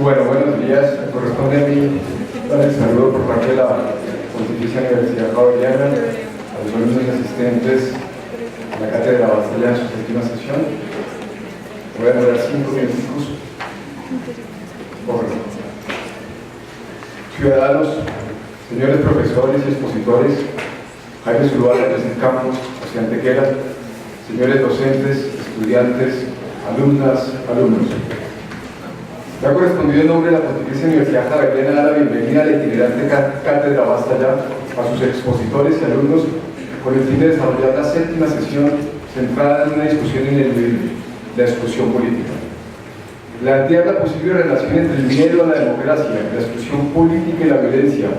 Bueno, buenos días. Me corresponde a mí dar el saludo por parte de la Pontificia Universidad Javeriana, a los alumnos y asistentes a la Cátedra Bastalla en su séptima sesión. Voy a dar 5 minutos. Ciudadanos, señores profesores y expositores, Jaime Zuluaga, José Campos, José Antequera, señores docentes, estudiantes, alumnas, alumnos. Me ha correspondido en nombre de la Pontificia Universidad Javeriana dar la bienvenida a la itinerante Cátedra Bastalla a sus expositores y alumnos con el fin de desarrollar la séptima sesión centrada en una discusión ineludible, la exclusión política. Plantear la posible relación entre el miedo a la democracia, la exclusión política y la violencia,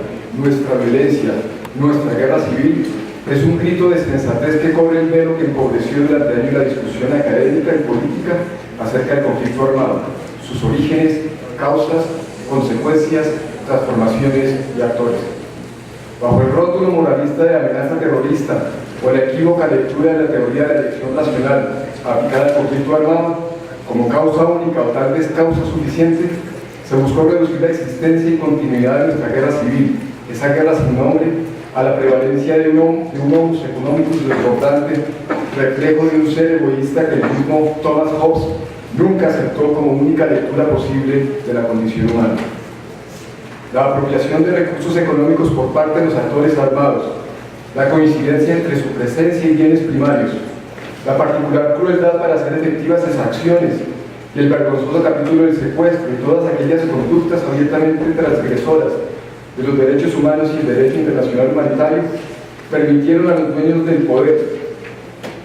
nuestra guerra civil, es un grito de sensatez que cobre el velo que empobreció durante años la discusión académica y política acerca del conflicto armado, sus orígenes, causas, consecuencias, transformaciones y actores. Bajo el rótulo moralista de amenaza terrorista o la equívoca lectura de la teoría de la elección racional aplicada al conflicto armado como causa única o tal vez causa suficiente, se buscó reducir la existencia y continuidad de nuestra guerra civil, esa guerra sin nombre, a la prevalencia de un homus economicus desbordante, reflejo de un ser egoísta que el mismo Thomas Hobbes nunca aceptó como única lectura posible de la condición humana. La apropiación de recursos económicos por parte de los actores armados, la coincidencia entre su presencia y bienes primarios, la particular crueldad para hacer efectivas esas acciones y el vergonzoso capítulo del secuestro y todas aquellas conductas abiertamente transgresoras de los derechos humanos y el derecho internacional humanitario permitieron a los dueños del poder,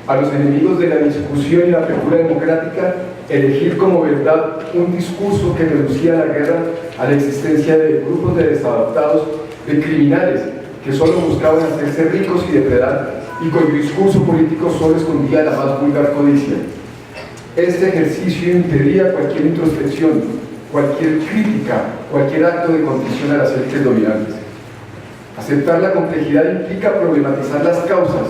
a los enemigos de la discusión y la apertura democrática, elegir como verdad un discurso que reducía la guerra a la existencia de grupos de desadaptados, de criminales que solo buscaban hacerse ricos y depredar, y cuyo discurso político solo escondía la más vulgar codicia. Este ejercicio impedía cualquier introspección, cualquier crítica, cualquier acto de contrición a las élites dominantes. Aceptar la complejidad implica problematizar las causas,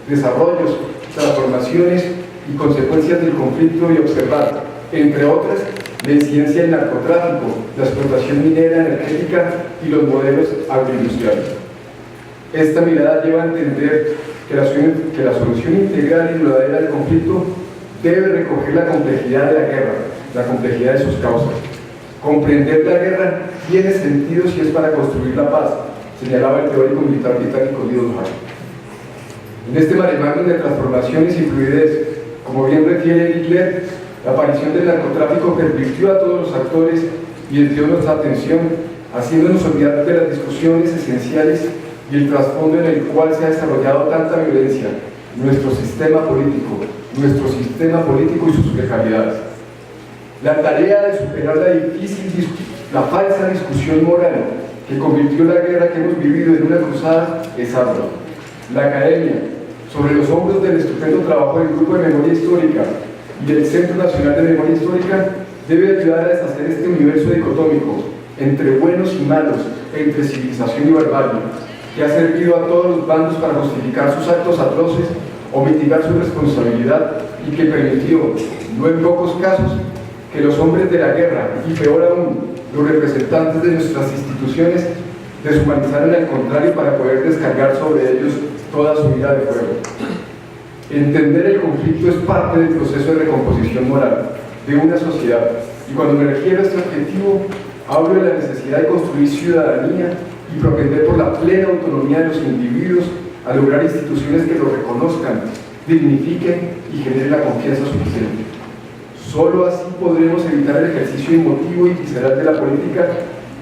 desarrollos, transformaciones y consecuencias del conflicto y observar, entre otras, la incidencia del narcotráfico, la explotación minera, energética y los modelos agroindustriales. Esta mirada lleva a entender que la solución integral y duradera del conflicto debe recoger la complejidad de la guerra, la complejidad de sus causas. Comprender la guerra tiene sentido si es para construir la paz, señalaba el teórico militar británico Guido Duhay. En este maremágnum de transformaciones y fluidez, como bien refiere Hitler, la aparición del narcotráfico pervirtió a todos los actores y desvió nuestra atención, haciéndonos olvidar de las discusiones esenciales y el trasfondo en el cual se ha desarrollado tanta violencia, nuestro sistema político y sus precariedades. La tarea de superar la falsa discusión moral que convirtió la guerra que hemos vivido en una cruzada es ardua. La academia, sobre los hombros del estupendo trabajo del Grupo de Memoria Histórica y del Centro Nacional de Memoria Histórica, debe ayudar a deshacer este universo dicotómico entre buenos y malos, entre civilización y barbarie, que ha servido a todos los bandos para justificar sus actos atroces o mitigar su responsabilidad y que permitió, no en pocos casos, que los hombres de la guerra, y peor aún, los representantes de nuestras instituciones, deshumanizaran al contrario para poder descargar sobre ellos toda su ira de fuego. Entender el conflicto es parte del proceso de recomposición moral de una sociedad, y cuando me refiero a este objetivo, hablo de la necesidad de construir ciudadanía y propender por la plena autonomía de los individuos a lograr instituciones que lo reconozcan, dignifiquen y generen la confianza suficiente. Solo así podremos evitar el ejercicio emotivo y visceral de la política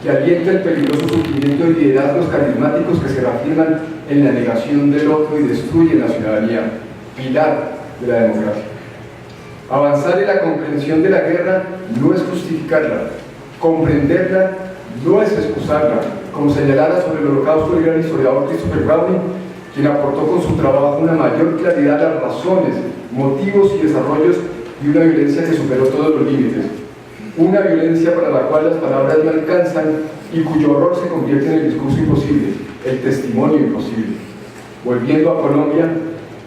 que alienta el peligroso surgimiento de liderazgos carismáticos que se reafirman en la negación del otro y destruyen la ciudadanía, pilar de la democracia. Avanzar en la comprensión de la guerra no es justificarla, comprenderla no es excusarla, como señalara sobre el Holocausto el gran historiador Christopher Browning, quien aportó con su trabajo una mayor claridad a las razones, motivos y desarrollos de una violencia que superó todos los límites. Una violencia para la cual las palabras no alcanzan y cuyo horror se convierte en el discurso imposible, el testimonio imposible. Volviendo a Colombia,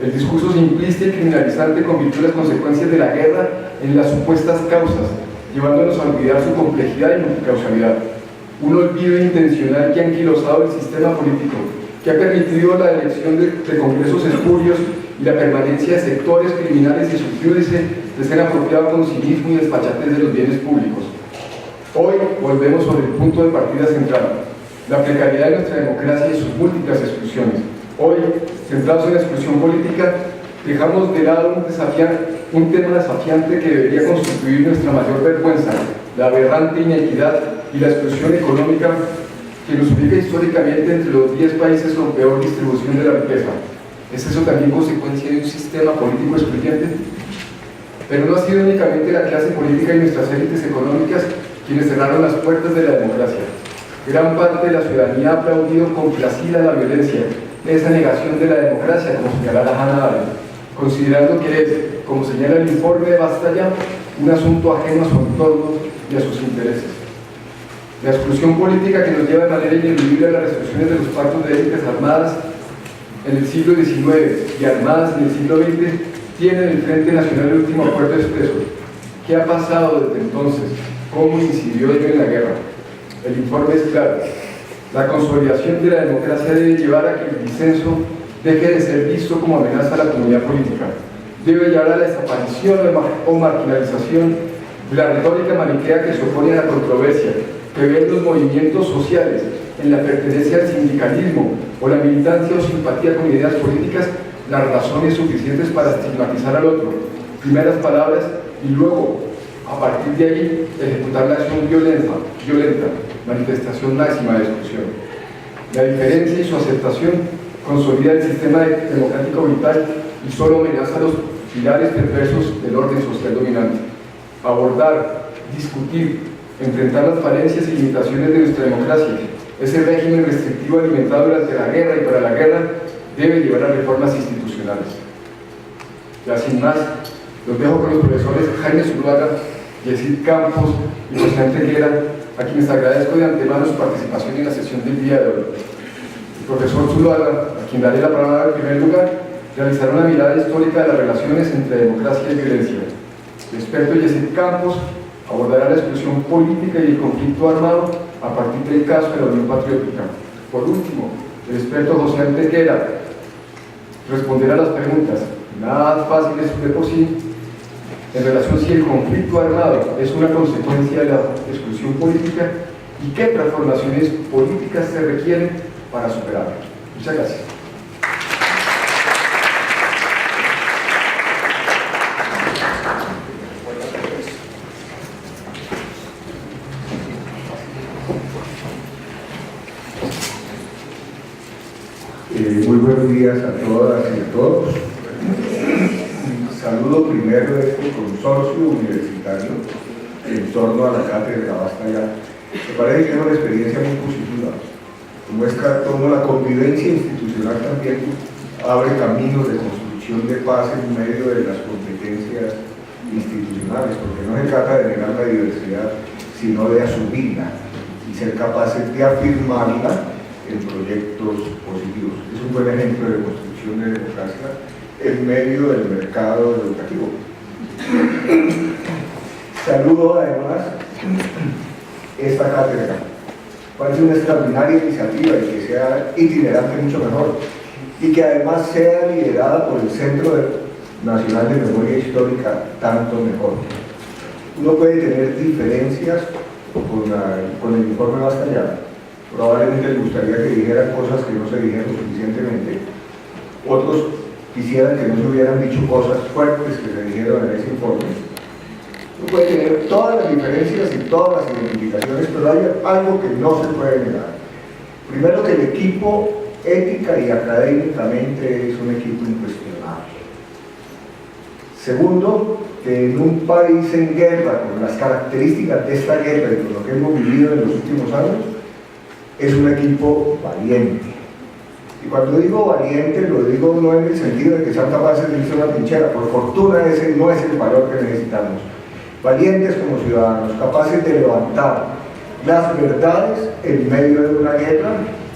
el discurso simplista y criminalizante convirtió las consecuencias de la guerra en las supuestas causas llevándonos a olvidar su complejidad y multicausalidad. Un olvido intencional que ha anquilosado el sistema político, que ha permitido la elección de congresos espurios y la permanencia de sectores criminales y subjúdice de ser apropiado con cinismo y desfachatez de los bienes públicos. Hoy volvemos sobre el punto de partida central, la precariedad de nuestra democracia y sus múltiples exclusiones. Hoy, centrados en la exclusión política, dejamos de lado un tema desafiante que debería constituir nuestra mayor vergüenza, la aberrante inequidad y la exclusión económica que nos ubica históricamente entre los 10 países con peor distribución de la riqueza. ¿Es eso también consecuencia de un sistema político excluyente? Pero no ha sido únicamente la clase política y nuestras élites económicas quienes cerraron las puertas de la democracia. Gran parte de la ciudadanía ha aplaudido complacida la violencia, esa negación de la democracia, como señalara Hannah Arendt, considerando que es, como señala el informe de Basta Ya, un asunto ajeno a su entorno y a sus intereses. La exclusión política que nos lleva de manera ineludible a las restricciones de los pactos de élites armadas en el siglo XIX y armadas en el siglo XX tiene en el Frente Nacional el último acuerdo expreso. ¿Qué ha pasado desde entonces? ¿Cómo incidió ello en la guerra? El informe es claro. La consolidación de la democracia debe llevar a que el disenso deje de ser visto como amenaza a la comunidad política. Debe llevar a la desaparición o marginalización de la retórica maniquea que se opone a la controversia, que ve en los movimientos sociales, en la pertenencia al sindicalismo o la militancia o simpatía con ideas políticas, las razones suficientes para estigmatizar al otro. Primeras palabras y luego, a partir de ahí, ejecutar la acción violenta, manifestación máxima de exclusión. La diferencia y su aceptación consolida el sistema democrático vital y solo amenaza a los pilares perversos del orden social dominante. Abordar, discutir, enfrentar las falencias y limitaciones de nuestra democracia, ese régimen restrictivo alimentado durante la guerra y para la guerra, debe llevar a reformas institucionales. Ya sin más, los dejo con los profesores Jaime Zuluaga, Yesid Campos y José Antequera, a quienes agradezco de antemano su participación en la sesión del día de hoy. El profesor Zuluaga, a quien daré la palabra en primer lugar, realizará una mirada histórica de las relaciones entre democracia y violencia. El experto Yesid Campos abordará la exclusión política y el conflicto armado a partir del caso de la Unión Patriótica. Por último, el experto José Antequera responderá a las preguntas nada fáciles de por sí en relación si el conflicto armado es una consecuencia de la exclusión política y qué transformaciones políticas se requieren para superarlo. Muchas gracias. Muy buenos días a todas y a todos. Saludo primero a este consorcio universitario en torno a la cátedra Basta Ya. Me parece que es una experiencia muy positiva. Muestra cómo la convivencia institucional también abre caminos de construcción de paz en medio de las competencias institucionales, porque no se trata de negar la diversidad, sino de asumirla y ser capaces de afirmarla en proyectos positivos. Es un buen ejemplo de construcción de democracia en medio del mercado educativo. Saludo además esta cátedra. Parece una extraordinaria iniciativa y que sea itinerante mucho mejor y que además sea liderada por el Centro Nacional de Memoria Histórica, tanto mejor. Uno puede tener diferencias con el informe Basta Ya. Probablemente les gustaría que dijeran cosas que no se dijeron suficientemente. Otros quisieran que no se hubieran dicho cosas fuertes que se dijeron en ese informe. Uno puede tener todas las diferencias y todas las identificaciones, pero hay algo que no se puede negar. Primero, que el equipo ética y académicamente es un equipo incuestionable. Segundo, que en un país en guerra, con las características de esta guerra y con lo que hemos vivido en los últimos años, es un equipo valiente. Y cuando digo valiente, lo digo no en el sentido de que sean capaces de irse a una trinchera. Por fortuna ese no es el valor que necesitamos. Valientes como ciudadanos, capaces de levantar las verdades en medio de una guerra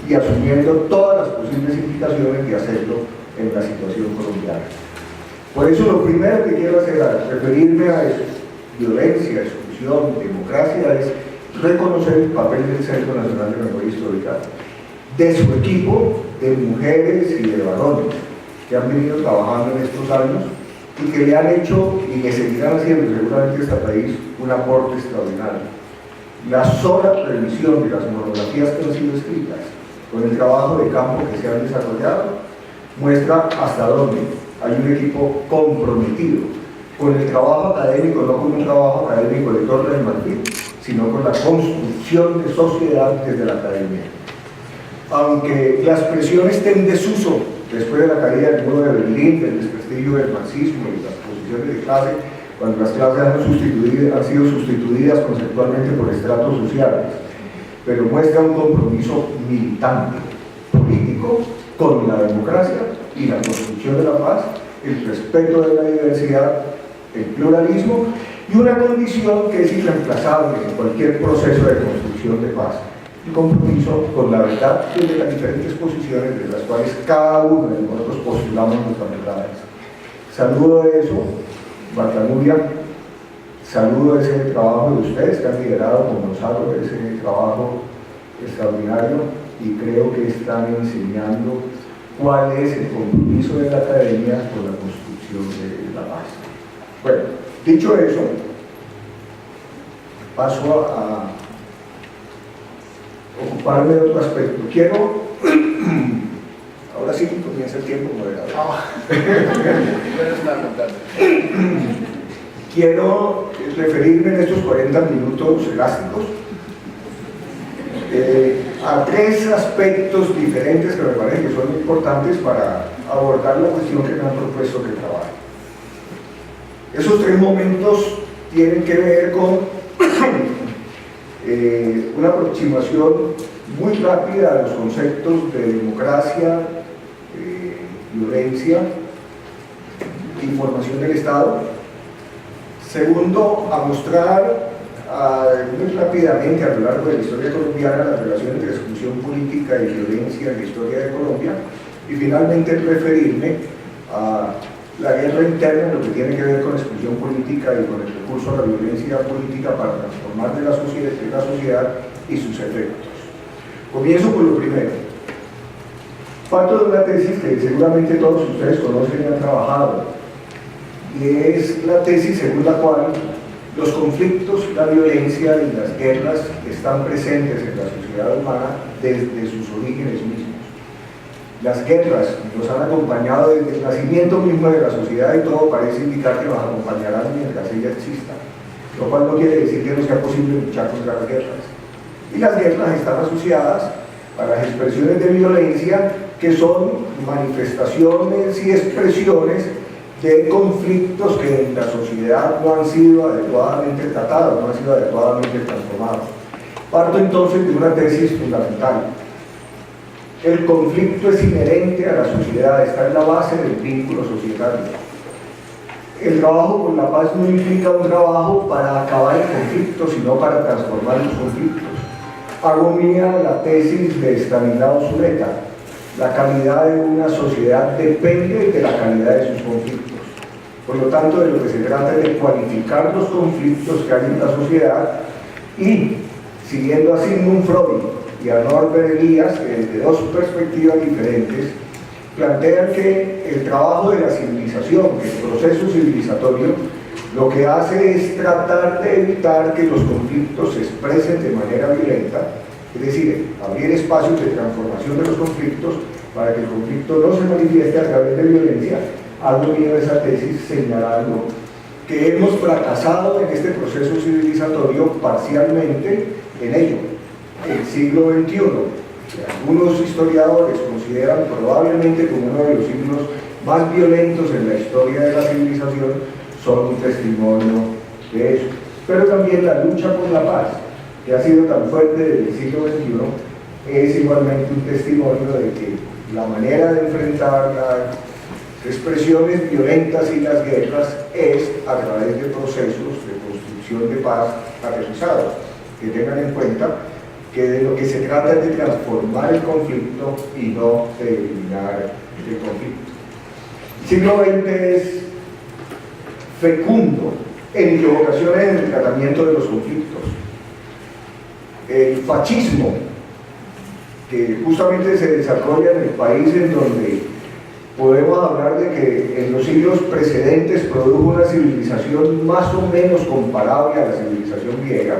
y asumiendo todas las posibles implicaciones de hacerlo en la situación colombiana. Por eso lo primero que quiero hacer es referirme a eso: violencia, exclusión construcción, democracia, es reconocer el papel del Centro Nacional de Memoria Histórica, de su equipo de mujeres y de varones que han venido trabajando en estos años y que le han hecho y le seguirán haciendo seguramente a este país un aporte extraordinario. La sola revisión de las monografías que han sido escritas con el trabajo de campo que se han desarrollado muestra hasta dónde hay un equipo comprometido con el trabajo académico, no con un trabajo académico de Torre de Marfil, sino con la construcción de sociedad desde la academia. Aunque las presiones estén en desuso después de la caída del muro de Berlín, del desprestigio del marxismo y las posiciones de clase, cuando las clases han sido sustituidas conceptualmente por estratos sociales, pero muestra un compromiso militante, político, con la democracia y la construcción de la paz, el respeto de la diversidad, el pluralismo y una condición que es irreemplazable en cualquier proceso de construcción de paz: el compromiso con la verdad desde las diferentes posiciones de las cuales cada uno de nosotros postulamos nuestras verdades. Saludo de eso, Marta Nuria, saludo de ese trabajo de ustedes que han liderado con Gonzalo, ese trabajo extraordinario, y creo que están enseñando cuál es el compromiso de la academia con la construcción de la paz. Bueno, dicho eso, paso a ocuparme de otro aspecto. Quiero, ahora sí comienza el tiempo moderado. Quiero referirme en estos 40 minutos elásticos a tres aspectos diferentes que me parece que son importantes para abordar la cuestión que me han propuesto que trabaje. Esos tres momentos tienen que ver con una aproximación muy rápida a los conceptos de democracia, violencia y formación del Estado. Segundo, a mostrar muy rápidamente a lo largo de la historia colombiana las relaciones entre exclusión política y violencia en la historia de Colombia. Y finalmente referirme a la guerra interna en lo que tiene que ver con exclusión política y con el recurso a la violencia política para transformar de la sociedad y sus efectos. Comienzo por lo primero. Parto de una tesis que seguramente todos ustedes conocen y han trabajado, y es la tesis según la cual los conflictos, la violencia y las guerras están presentes en la sociedad humana desde sus orígenes mismos. Las guerras nos han acompañado desde el nacimiento mismo de la sociedad y todo parece indicar que nos acompañarán mientras ella exista, lo cual no quiere decir que no sea posible luchar contra las guerras. Y las guerras están asociadas a las expresiones de violencia que son manifestaciones y expresiones de conflictos que en la sociedad no han sido adecuadamente tratados, no han sido adecuadamente transformados. Parto entonces de una tesis fundamental. El conflicto es inherente a la sociedad, está en la base del vínculo societario. El trabajo por la paz no implica un trabajo para acabar el conflicto, sino para transformar los conflictos. Hago mía la tesis de Stanislao Zuleta: la calidad de una sociedad depende de la calidad de sus conflictos. Por lo tanto, de lo que se trata es de cualificar los conflictos que hay en la sociedad y, siguiendo a Sigmund Freud y a Norbert Elias, que desde dos perspectivas diferentes plantean que el trabajo de la civilización, que el proceso civilizatorio, lo que hace es tratar de evitar que los conflictos se expresen de manera violenta, es decir, abrir espacios de transformación de los conflictos para que el conflicto no se manifieste a través de violencia. Hago mía esa tesis señalando que hemos fracasado en este proceso civilizatorio parcialmente en ello. El siglo XXI, que algunos historiadores consideran probablemente como uno de los siglos más violentos en la historia de la civilización, son un testimonio de eso. Pero también la lucha por la paz, que ha sido tan fuerte desde el siglo XXI, es igualmente un testimonio de que la manera de enfrentar las expresiones violentas y las guerras es a través de procesos de construcción de paz aterrizados, que tengan en cuenta que de lo que se trata es de transformar el conflicto y no de eliminar el conflicto. El siglo XX es fecundo en equivocaciones en el tratamiento de los conflictos. El fascismo, que justamente se desarrolla en el país en donde podemos hablar de que en los siglos precedentes produjo una civilización más o menos comparable a la civilización griega.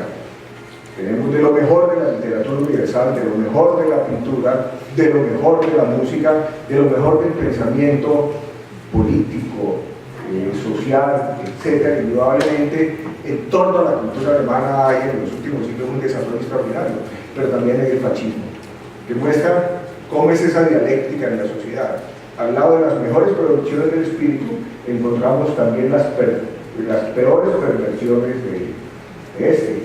Tenemos de lo mejor de la literatura universal, de lo mejor de la pintura, de lo mejor de la música, de lo mejor del pensamiento político, social, etc. Indudablemente, en torno a la cultura alemana hay en los últimos siglos un desarrollo extraordinario, pero también hay el fascismo, que muestra cómo es esa dialéctica en la sociedad. Al lado de las mejores producciones del espíritu, encontramos también las peores perversiones de este.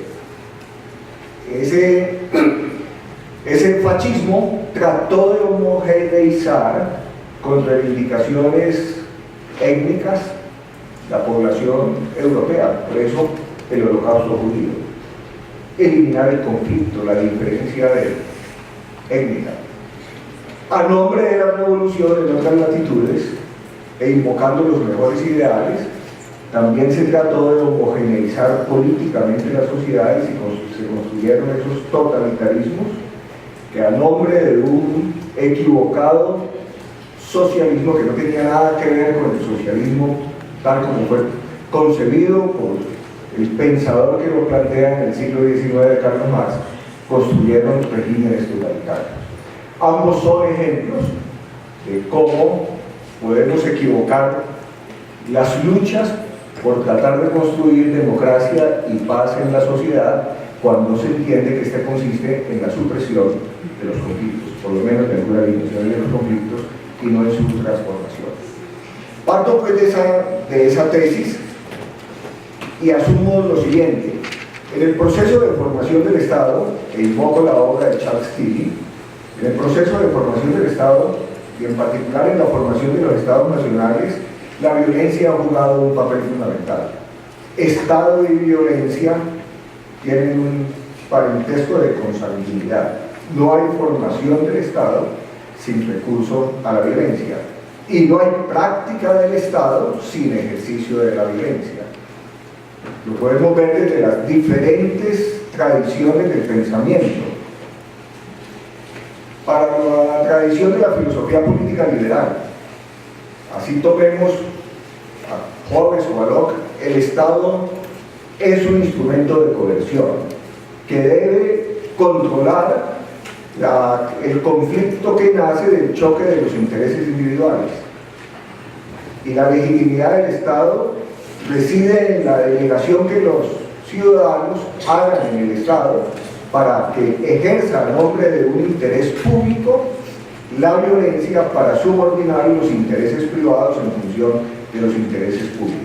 Ese fascismo trató de homogeneizar con reivindicaciones étnicas la población europea, por eso el holocausto judío, eliminar el conflicto, la diferencia étnica, a nombre de la revolución en otras latitudes e invocando los mejores ideales. También se trató de homogeneizar políticamente las sociedades y se construyeron esos totalitarismos que a nombre de un equivocado socialismo que no tenía nada que ver con el socialismo tal como fue concebido por el pensador que lo plantea en el siglo XIX, Karl Marx, construyeron regímenes totalitarios. Ambos son ejemplos de cómo podemos equivocar las luchas por tratar de construir democracia y paz en la sociedad cuando se entiende que este consiste en la supresión de los conflictos, por lo menos en una eliminación de los conflictos y no en su transformación. Parto pues de esa tesis y asumo lo siguiente: en el proceso de formación del Estado, e invoco la obra de Charles Tilly, en el proceso de formación del Estado y en particular en la formación de los Estados nacionales, la violencia ha jugado un papel fundamental. Estado y violencia tienen un parentesco de consanguinidad. No hay formación del Estado sin recurso a la violencia. Y no hay práctica del Estado sin ejercicio de la violencia. Lo podemos ver desde las diferentes tradiciones del pensamiento. Para la tradición de la filosofía política liberal, así tomemos a Hobbes o a Locke, el Estado es un instrumento de coerción que debe controlar el conflicto que nace del choque de los intereses individuales. Y la legitimidad del Estado reside en la delegación que los ciudadanos hagan en el Estado para que ejerza a nombre de un interés público la violencia para subordinar los intereses privados en función de los intereses públicos.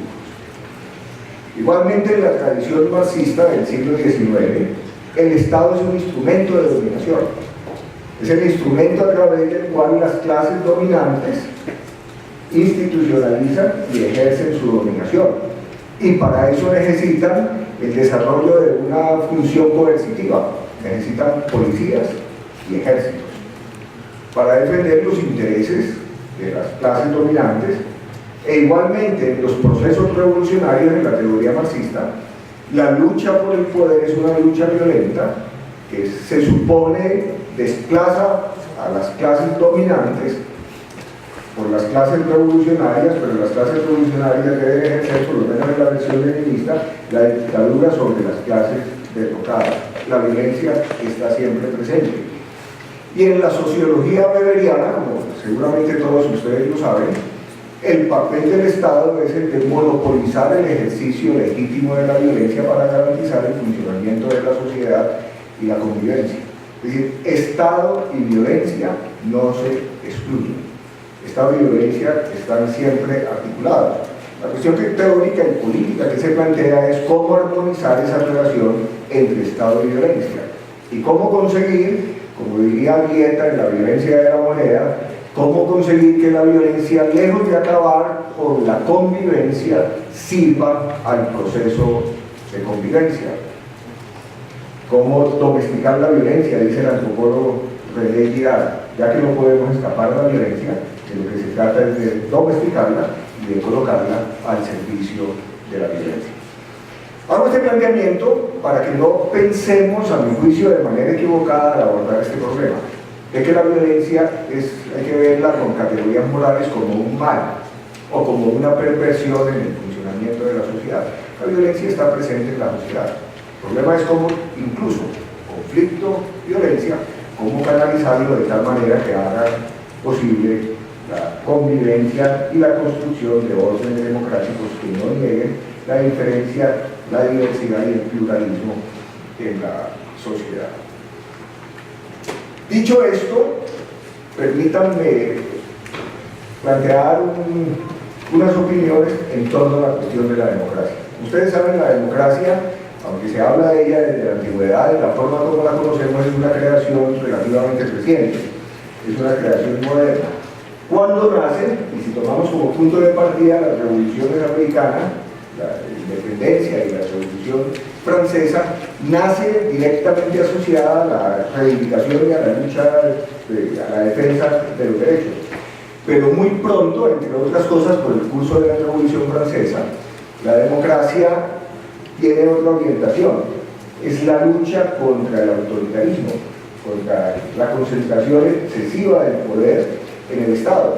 Igualmente, en la tradición marxista del siglo XIX, el Estado es un instrumento de dominación. Es el instrumento a través del cual las clases dominantes institucionalizan y ejercen su dominación. Y para eso necesitan el desarrollo de una función coercitiva. Necesitan policías y ejércitos para defender los intereses de las clases dominantes. E igualmente en los procesos revolucionarios de la teoría marxista, la lucha por el poder es una lucha violenta que se supone desplaza a las clases dominantes por las clases revolucionarias, pero las clases revolucionarias deben ejercer, por lo menos en la versión leninista, la dictadura sobre las clases derrocadas. La violencia está siempre presente. Y en la sociología weberiana, como seguramente todos ustedes lo saben, el papel del Estado es el de monopolizar el ejercicio legítimo de la violencia para garantizar el funcionamiento de la sociedad y la convivencia. Es decir, Estado y violencia no se excluyen. Estado y violencia están siempre articulados. La cuestión teórica y política que se plantea es cómo armonizar esa relación entre Estado y violencia y cómo conseguir, como diría Guietta en La violencia de la moneda, cómo conseguir que la violencia, lejos de acabar con la convivencia, sirva al proceso de convivencia. Cómo domesticar la violencia, dice el antropólogo René Girard, ya que no podemos escapar de la violencia, de lo que se trata es de domesticarla y de colocarla al servicio de la violencia. Hago este planteamiento para que no pensemos, a mi juicio, de manera equivocada al abordar este problema, de que la violencia hay que verla con categorías morales como un mal o como una perversión en el funcionamiento de la sociedad. La violencia está presente en la sociedad. El problema es cómo, incluso, conflicto, violencia, cómo canalizarlo de tal manera que haga posible la convivencia y la construcción de órdenes democráticos que no nieguen la diferencia, la diversidad y el pluralismo en la sociedad. Dicho esto, permítanme plantear unas opiniones en torno a la cuestión de la democracia. Ustedes saben, la democracia, aunque se habla de ella desde la antigüedad, la forma como la conocemos es una creación relativamente reciente, es una creación moderna. Cuando nace, y si tomamos como punto de partida las revoluciones americanas, la independencia y la revolución francesa, nace directamente asociada a la reivindicación y a la lucha, a la defensa de los derechos. Pero muy pronto, entre otras cosas, por el curso de la revolución francesa, la democracia tiene otra orientación, es la lucha contra el autoritarismo, contra la concentración excesiva del poder en el Estado.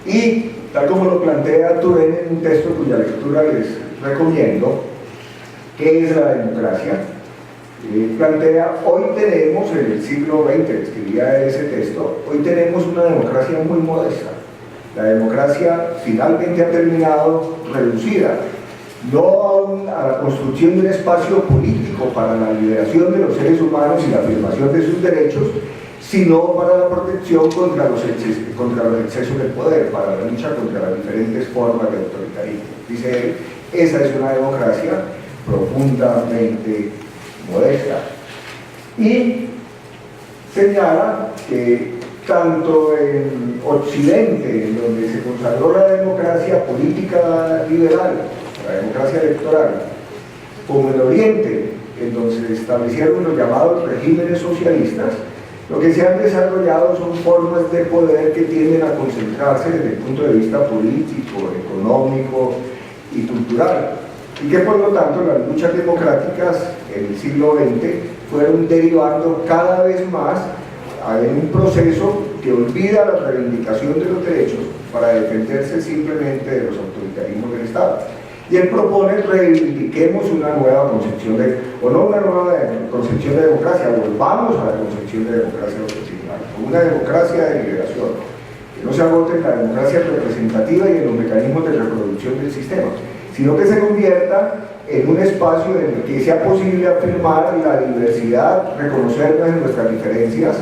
Y, tal como lo plantea Turén en un texto cuya lectura les recomiendo, ¿qué es la democracia? Plantea, hoy tenemos, en el siglo XX, escribía ese texto, hoy tenemos una democracia muy modesta. La democracia finalmente ha terminado reducida, no a la construcción de un espacio político para la liberación de los seres humanos y la afirmación de sus derechos, sino para la protección contra los excesos del poder, para la lucha contra las diferentes formas de autoritarismo. Dice él, esa es una democracia profundamente modesta. Y señala que tanto en Occidente, en donde se consagró la democracia política liberal, la democracia electoral, como en Oriente, en donde se establecieron los llamados regímenes socialistas, lo que se han desarrollado son formas de poder que tienden a concentrarse desde el punto de vista político, económico y cultural, y que por lo tanto las luchas democráticas en el siglo XX fueron derivando cada vez más en un proceso que olvida la reivindicación de los derechos para defenderse simplemente de los autoritarismos del Estado. Y él propone reivindiquemos una nueva concepción o no una nueva concepción de democracia, volvamos a la concepción de democracia constitucional, una democracia de liberación, que no se agote en la democracia representativa y en los mecanismos de reproducción del sistema, sino que se convierta en un espacio en el que sea posible afirmar la diversidad, reconocernos en nuestras diferencias,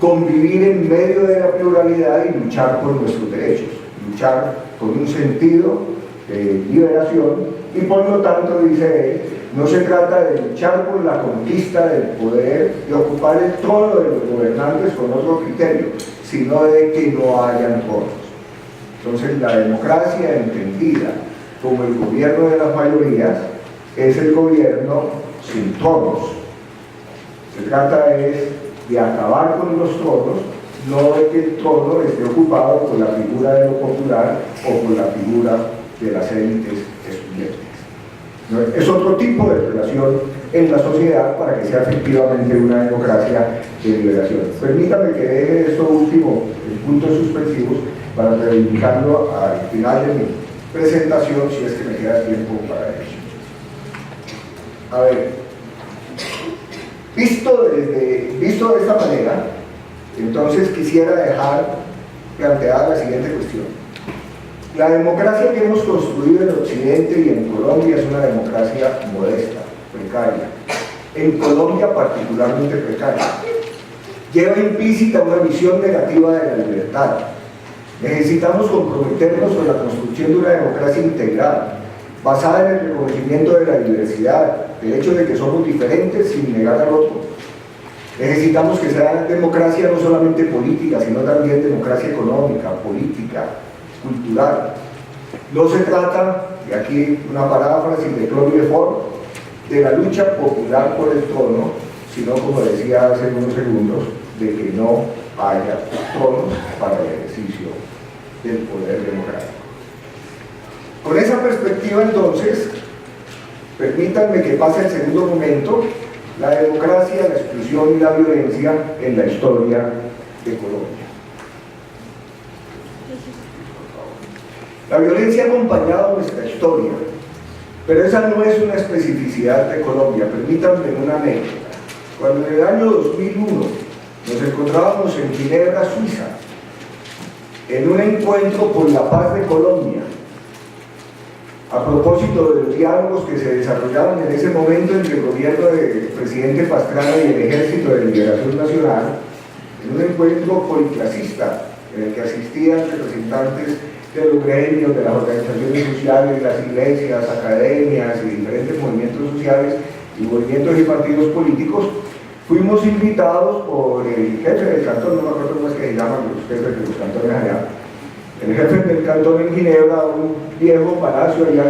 convivir en medio de la pluralidad y luchar por nuestros derechos, luchar con un sentido de liberación, y por lo tanto, dice él, no se trata de luchar por la conquista del poder y ocupar el trono de los gobernantes con otro criterio, sino de que no hayan tronos. Entonces, la democracia entendida como el gobierno de las mayorías es el gobierno sin tronos. Se trata de acabar con los tronos, no de que el trono esté ocupado por la figura de lo popular o por la figura de las élites estudiantes. Es otro tipo de relación en la sociedad para que sea efectivamente una democracia de liberación. Permítame que deje esto último, el punto suspensivos, para reivindicarlo al final de mi presentación, si es que me queda tiempo para ello. A ver, visto de esta manera, entonces quisiera dejar planteada la siguiente cuestión. La democracia que hemos construido en Occidente y en Colombia es una democracia modesta, precaria. En Colombia particularmente precaria. Lleva implícita una visión negativa de la libertad. Necesitamos comprometernos con la construcción de una democracia integrada, basada en el reconocimiento de la diversidad, el hecho de que somos diferentes sin negar al otro. Necesitamos que sea democracia no solamente política, sino también democracia económica, política, cultural. No se trata, y aquí una paráfrasis de Claude Lefort, de la lucha popular por el trono, sino, como decía hace unos segundos, de que no haya tronos para el ejercicio del poder democrático. Con esa perspectiva, entonces, Permítanme que pase el segundo momento, la democracia, la exclusión y la violencia en la historia de Colombia. La violencia ha acompañado nuestra historia, pero esa no es una especificidad de Colombia. Permítanme una anécdota. Cuando en el año 2001 nos encontrábamos en Ginebra, Suiza, en un encuentro por la paz de Colombia, a propósito de los diálogos que se desarrollaban en ese momento entre el gobierno del presidente Pastrana y el Ejército de Liberación Nacional, en un encuentro policlasista en el que asistían representantes de los gremios, de las organizaciones sociales, las iglesias, academias y diferentes movimientos sociales y movimientos y partidos políticos, fuimos invitados por el jefe del cantón, no me acuerdo cómo es que se llaman los jefes de los cantones allá, el jefe del cantón en Ginebra, un viejo palacio allá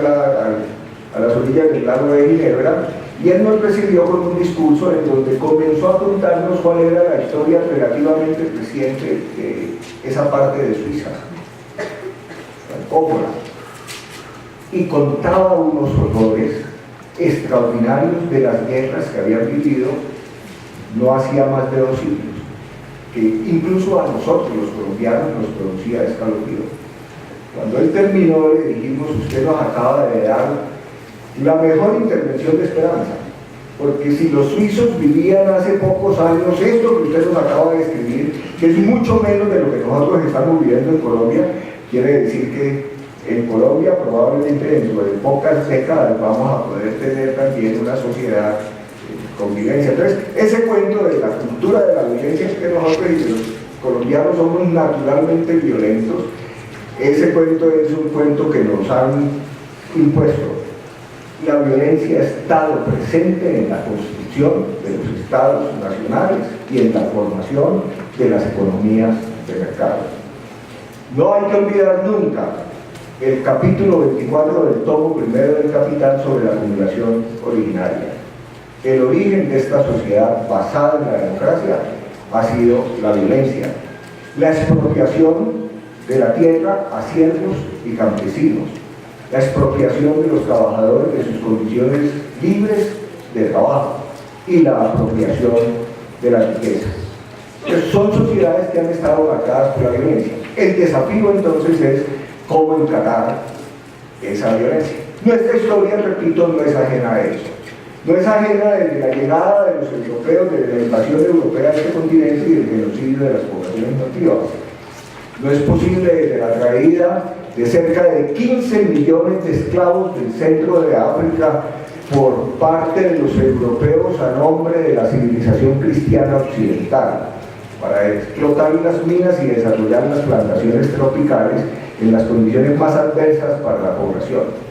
a las orillas del lago de Ginebra, y él nos recibió con un discurso en donde comenzó a contarnos cuál era la historia relativamente reciente de esa parte de Suiza, Cópora, y contaba unos horrores extraordinarios de las guerras que habían vivido no hacía más de 2 siglos, que incluso a nosotros los colombianos nos producía escalofrío. Cuando él terminó le dijimos: usted nos acaba de dar la mejor intervención de esperanza, porque si los suizos vivían hace pocos años esto que usted nos acaba de describir, que es mucho menos de lo que nosotros estamos viviendo en Colombia, quiere decir que en Colombia probablemente dentro de pocas décadas vamos a poder tener también una sociedad convivencia. Entonces, ese cuento de la cultura de la violencia, es que nosotros y que los colombianos somos naturalmente violentos, ese cuento es un cuento que nos han impuesto. La violencia ha estado presente en la construcción de los estados nacionales y en la formación de las economías de mercado. No hay que olvidar nunca el capítulo 24 del tomo primero del Capital sobre la acumulación originaria. El origen de esta sociedad basada en la democracia ha sido la violencia, la expropiación de la tierra a siervos y campesinos, la expropiación de los trabajadores de sus condiciones libres de trabajo y la apropiación de la riqueza. Entonces, son sociedades que han estado marcadas por la violencia. El desafío entonces es cómo encarar esa violencia. Nuestra historia, repito, no es ajena a eso. No es ajena desde la llegada de los europeos, desde la invasión europea a este continente y del genocidio de las poblaciones nativas. No es posible desde la traída de cerca de 15 millones de esclavos del centro de África por parte de los europeos a nombre de la civilización cristiana occidental, para explotar las minas y desarrollar las plantaciones tropicales en las condiciones más adversas para la población.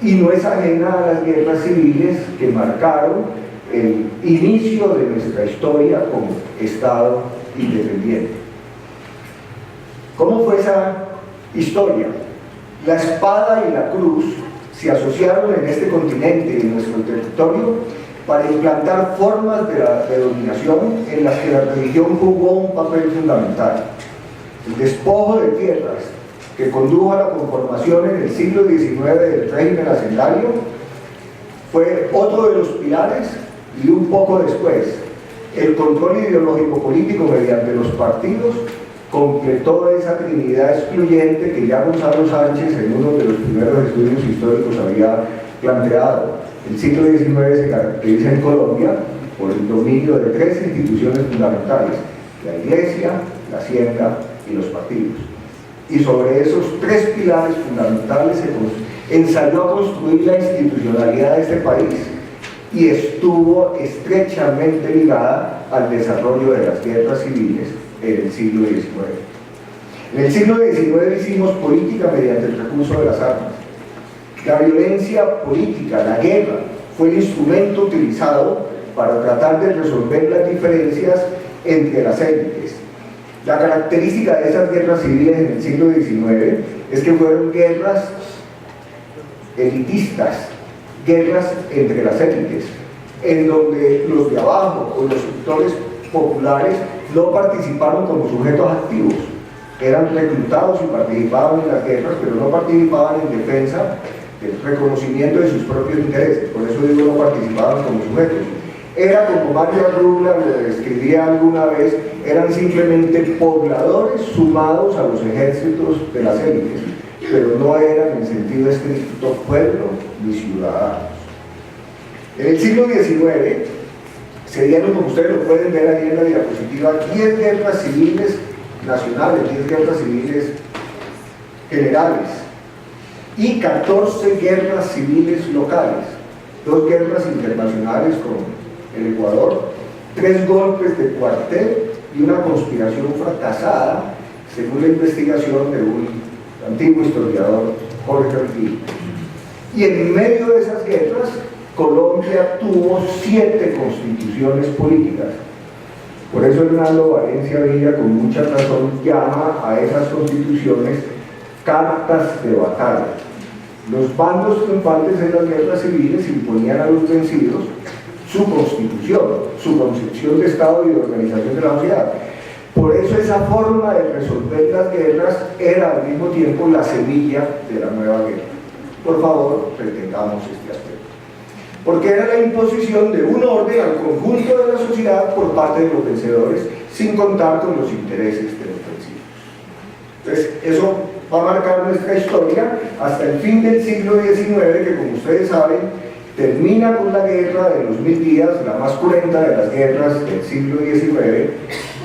Y no es ajena a las guerras civiles que marcaron el inicio de nuestra historia como Estado independiente. ¿Cómo fue esa historia? La espada y la cruz se asociaron en este continente y en nuestro territorio para implantar formas de dominación en las que la religión jugó un papel fundamental. El despojo de tierras que condujo a la conformación en el siglo XIX del régimen hacendario fue otro de los pilares, y un poco después el control ideológico político mediante los partidos completó esa trinidad excluyente que ya Gonzalo Sánchez en uno de los primeros estudios históricos había planteado. El siglo XIX se caracteriza en Colombia por el dominio de 3 instituciones fundamentales: la Iglesia, la Hacienda y los partidos. Y sobre esos 3 pilares fundamentales se ensayó a construir la institucionalidad de este país, y estuvo estrechamente ligada al desarrollo de las guerras civiles en el siglo XIX. En el siglo XIX hicimos política mediante el recurso de las armas. La violencia política, la guerra, fue el instrumento utilizado para tratar de resolver las diferencias entre las élites. La característica de esas guerras civiles en el siglo XIX es que fueron guerras elitistas, guerras entre las élites, en donde los de abajo o los sectores populares no participaron como sujetos activos. Eran reclutados y participaban en las guerras, pero no participaban en defensa del reconocimiento de sus propios intereses, por eso digo no participaban como sujetos. Era, como Mario Arrubla lo describía alguna vez, eran simplemente pobladores sumados a los ejércitos de las élites, pero no eran en sentido estricto pueblo ni ciudadanos. En el siglo XIX se dieron, como ustedes lo pueden ver ahí en la diapositiva, 10 guerras civiles nacionales, 10 guerras civiles generales y 14 guerras civiles locales, 2 guerras internacionales con el Ecuador, 3 golpes de cuartel y una conspiración fracasada, según la investigación de un antiguo historiador, Jorge Ortiz. Y en medio de esas guerras, Colombia tuvo 7 constituciones políticas. Por eso Hernando Valencia Villa, con mucha razón, llama a esas constituciones cartas de batalla. Los bandos triunfantes en las guerras civiles imponían a los vencidos su constitución, su concepción de Estado y de organización de la sociedad. Por eso esa forma de resolver las guerras era al mismo tiempo la semilla de la nueva guerra. Por favor, retengamos este aspecto. Porque era la imposición de un orden al conjunto de la sociedad por parte de los vencedores, sin contar con los intereses de los vencidos. Entonces, eso va a marcar nuestra historia hasta el fin del siglo XIX, que como ustedes saben, termina con la guerra de los 1000 días, la más cruenta de las guerras del siglo XIX,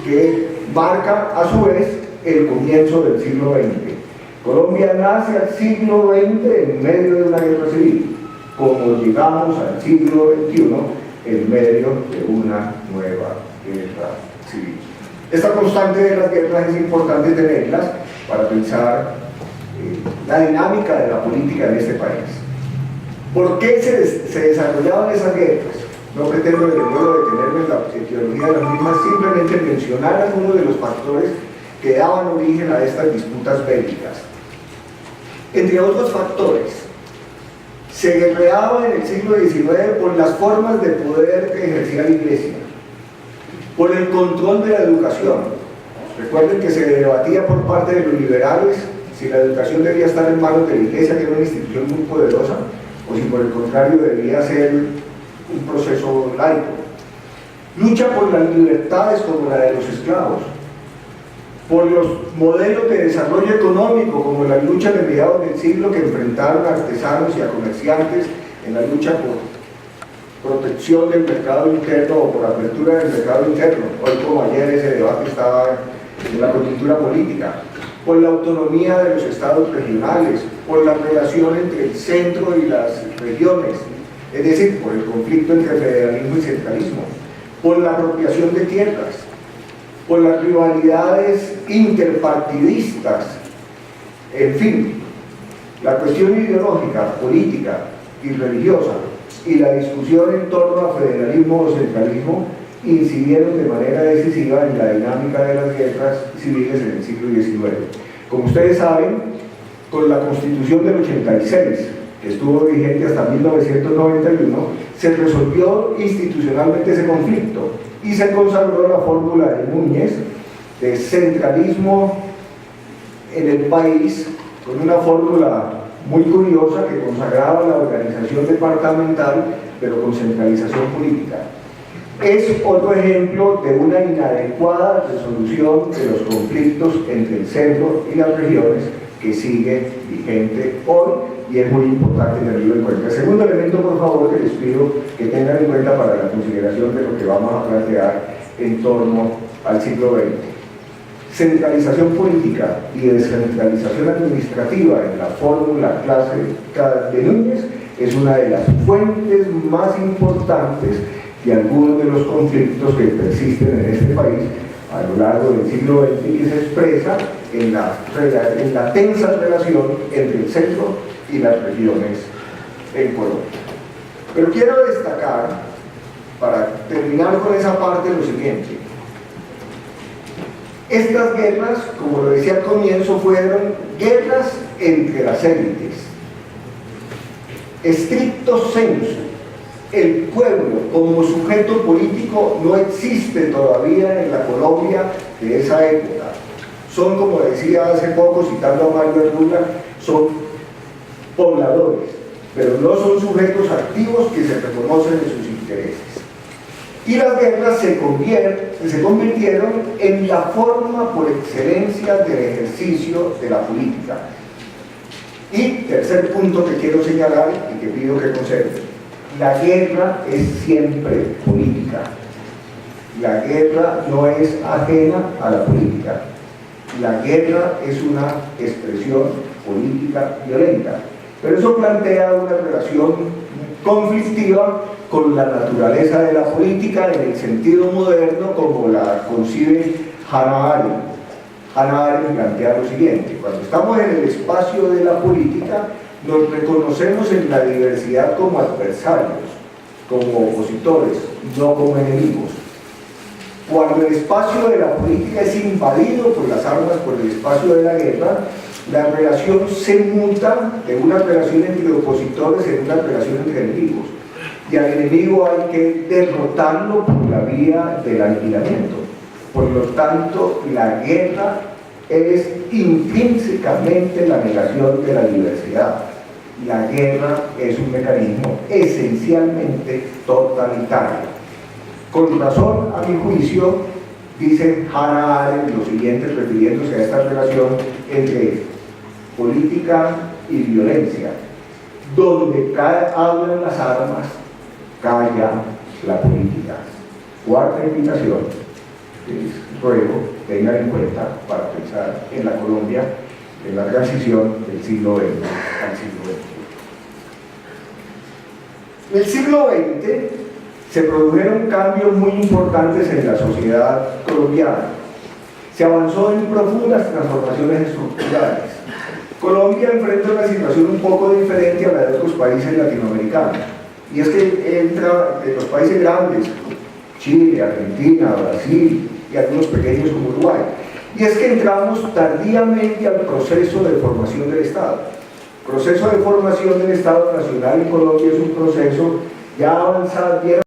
que marca a su vez el comienzo del siglo XX. Colombia nace al siglo XX en medio de una guerra civil, como llegamos al siglo XXI en medio de una nueva guerra civil. Esta constante de las guerras es importante tenerlas para pensar la dinámica de la política en este país. ¿Por qué se desarrollaban esas guerras? No pretendo desde luego detenerme en la etiología de las mismas, simplemente mencionar algunos de los factores que daban origen a estas disputas bélicas. Entre otros factores, se guerreaba en el siglo XIX por las formas de poder que ejercía la Iglesia, por el control de la educación. Recuerden que se debatía por parte de los liberales si la educación debía estar en manos de la Iglesia, que era una institución muy poderosa, o si por el contrario debía ser un proceso laico. Lucha por las libertades como la de los esclavos, por los modelos de desarrollo económico como la lucha de mediados del siglo que enfrentaron a artesanos y a comerciantes en la lucha por protección del mercado interno o por apertura del mercado interno. Hoy como ayer ese debate estaba en la coyuntura política. Por la autonomía de los estados regionales, por la relación entre el centro y las regiones, es decir, por el conflicto entre federalismo y centralismo, por la apropiación de tierras, por las rivalidades interpartidistas, en fin, la cuestión ideológica, política y religiosa y la discusión en torno a federalismo o centralismo incidieron de manera decisiva en la dinámica de las guerras civiles en el siglo XIX. Como ustedes saben, con la Constitución del 86, que estuvo vigente hasta 1991, se resolvió institucionalmente ese conflicto y se consagró la fórmula de Núñez de centralismo en el país, con una fórmula muy curiosa que consagraba la organización departamental, pero con centralización política. Es otro ejemplo de una inadecuada resolución de los conflictos entre el centro y las regiones que sigue vigente hoy y es muy importante tenerlo en cuenta. El segundo elemento, por favor, que les pido que tengan en cuenta para la consideración de lo que vamos a plantear en torno al siglo XX. Centralización política y descentralización administrativa en la fórmula clásica de Núñez es una de las fuentes más importantes de algunos de los conflictos que persisten en este país a lo largo del siglo XX y que se expresa en la tensa relación entre el centro y las regiones en Colombia. Pero quiero destacar, para terminar con esa parte, lo siguiente. Estas guerras, como lo decía al comienzo, fueron guerras entre las élites. Estricto sensu, el pueblo como sujeto político no existe todavía en la Colombia de esa época. Son, como decía hace poco, citando a Mario Arrubla, son pobladores, pero no son sujetos activos que se reconocen de sus intereses. Y las guerras se convirtieron en la forma por excelencia del ejercicio de la política. Y tercer punto que quiero señalar y que pido que conserven: la guerra es siempre política. La guerra no es ajena a la política. La guerra es una expresión política violenta. Pero eso plantea una relación conflictiva con la naturaleza de la política en el sentido moderno como la concibe Hannah Arendt. Hannah Arendt plantea lo siguiente: cuando estamos en el espacio de la política, nos reconocemos en la diversidad como adversarios, como opositores, no como enemigos. Cuando el espacio de la política es invadido por las armas, por el espacio de la guerra, la relación se muta de una relación entre opositores en una relación entre enemigos. Y al enemigo hay que derrotarlo por la vía del aniquilamiento. Por lo tanto, la guerra es intrínsecamente la negación de la diversidad. La guerra es un mecanismo esencialmente totalitario. Con razón, a mi juicio, dice Hannah Arendt lo siguiente, refiriéndose a esta relación entre política y violencia: donde hablan las armas, calla la política. Cuarta invitación, les ruego tengan en cuenta para pensar en la Colombia en la transición del siglo XX al siglo XXI. En el siglo XX se produjeron cambios muy importantes en la sociedad colombiana. Se avanzó en profundas transformaciones estructurales. Colombia enfrenta una situación un poco diferente a la de otros países latinoamericanos. Y es que entra de los países grandes, Chile, Argentina, Brasil y algunos pequeños como Uruguay. Y es que entramos tardíamente al proceso de formación del Estado. El proceso de formación del Estado Nacional en Colombia es un proceso ya avanzado,